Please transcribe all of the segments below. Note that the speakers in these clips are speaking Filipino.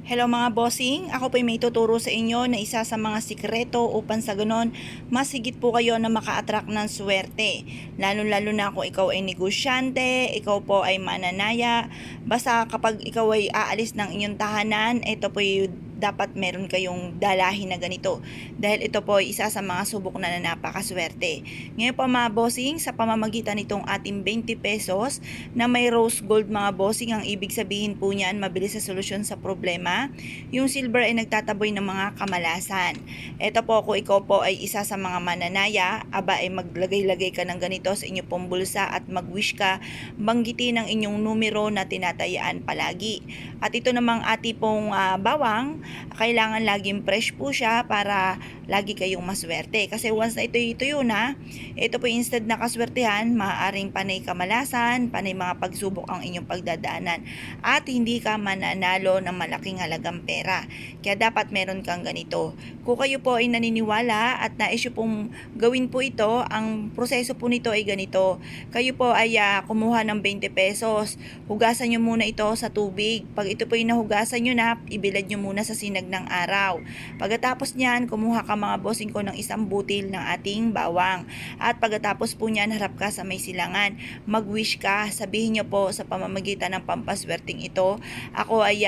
Hello mga bossing, ako po may tuturo sa inyo na isa sa mga sikreto upang sa ganon mas higit po kayo na maka-attract ng swerte. Lalo-lalo na kung ikaw ay negosyante, ikaw po ay mananaya, basta kapag ikaw ay aalis ng inyong tahanan, ito po yung dapat meron kayong dalahin na ganito. Dahil ito po ay isa sa mga subok na napakaswerte. Ngayon po mga bossing, sa pamamagitan nitong ating 20 pesos na may rose gold mga bossing, ang ibig sabihin po niyan, mabilis sa solusyon sa problema. Yung silver ay nagtataboy ng mga kamalasan. Ito po, kung ikaw po ay isa sa mga mananaya, aba ay maglagay-lagay ka ng ganito sa inyong pong bulsa at mag-wish ka, banggitin ang inyong numero na tinatayaan palagi. At ito namang ati pong bawang, kailangan laging fresh po siya para lagi kayong maswerte. Kasi once na ito tuyo na, ito po instead na kaswertehan, maaaring panay kamalasan, panay mga pagsubok ang inyong pagdadaanan. At hindi ka mananalo ng malaking halagang pera. Kaya dapat meron kang ganito. Kung kayo po ay naniniwala at nais pong gawin po ito, ang proseso po nito ay ganito. Kayo po ay kumuha ng 20 pesos. Hugasan nyo muna ito sa tubig. Pag ito po ay nahugasan nyo na, ibilad nyo muna sa sinag ng araw. Pagkatapos niyan, kumuha ka mga bossing ko ng isang butil ng ating bawang. At pagkatapos po niyan, harap ka sa may silangan. Mag-wish ka, sabihin nyo po sa pamamagitan ng pampaswerteng ito, ako ay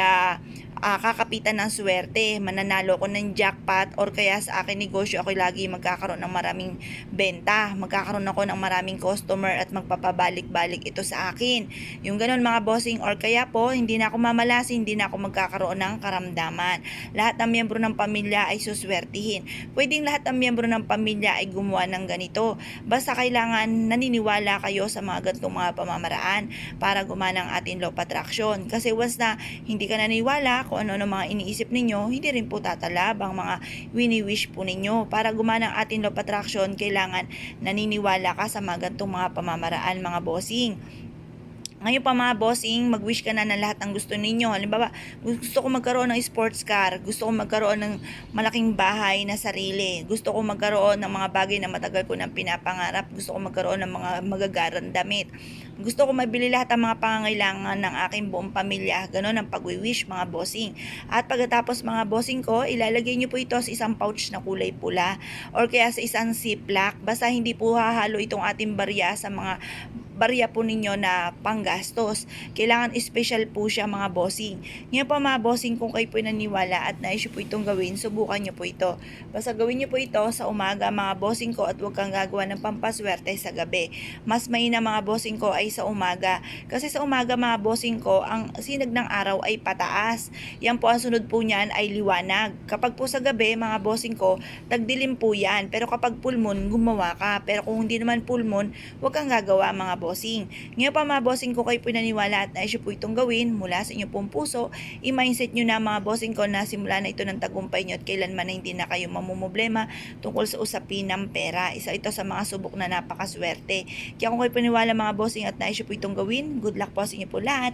kakapitan ng swerte, mananalo ko ng jackpot, or kaya sa akin negosyo ako lagi magkakaroon ng maraming benta, magkakaroon ako ng maraming customer at magpapabalik-balik ito sa akin. Yung ganun mga bossing, or kaya po hindi na ako mamalasin, hindi na ako magkakaroon ng karamdaman. Lahat ng miyembro ng pamilya ay suswertihin. Pwedeng lahat ng miyembro ng pamilya ay gumawa ng ganito. Basta kailangan naniniwala kayo sa mga ganitong mga pamamaraan para gumana ang ating law of attraction. Kasi once na hindi ka naniniwala kung ano-ano mga iniisip ninyo, hindi rin po tatalab ang mga wini-wish po ninyo. Para gumana ang ating law of attraction, kailangan naniniwala ka sa mga ganitong mga pamamaraan mga bossing. Ngayon pa mga bossing, mag-wish ka na ng lahat ng gusto ninyo. Halimbawa, gusto ko magkaroon ng sports car, gusto ko magkaroon ng malaking bahay na sarili, gusto ko magkaroon ng mga bagay na matagal ko nang pinapangarap, gusto ko magkaroon ng mga magagarang damit, gusto ko mabili lahat ng mga pangangailangan ng aking buong pamilya. Ganon ang pag-wish mga bossing. At pagkatapos mga bossing ko, ilalagay nyo po ito sa isang pouch na kulay pula or kaya sa isang ziplock. Basta hindi po hahalo itong ating barya sa mga barya po ninyo na panggastos. Kailangan special po siya mga bossing. Ngayon po mga bossing, kung kayo po naniwala at nais po itong gawin, subukan nyo po ito. Basta gawin nyo po ito sa umaga mga bossing ko at huwag kang gagawa ng pampaswerte sa gabi. Mas mahina mga bossing ko ay sa umaga. Kasi sa umaga mga bossing ko, ang sinag ng araw ay pataas. Yan po ang sunod po niyan ay liwanag. Kapag po sa gabi mga bossing ko, tagdilim po yan. Pero kapag full moon, gumawa ka. Pero kung hindi naman full moon, huwag kang gagawa mga bossing. Ngayon pa mga bossing ko, kayo po naniwala at nais po itong gawin mula sa inyong pong puso, i-mindset nyo na mga bossing ko na simula na ito ng tagumpay nyo at kailanman na hindi na kayo mamumblema tungkol sa usapin ng pera. Isa ito sa mga subok na napakaswerte. Kaya kung kayo paniwala mga bossing at nais po itong gawin, good luck po sa inyo po lahat.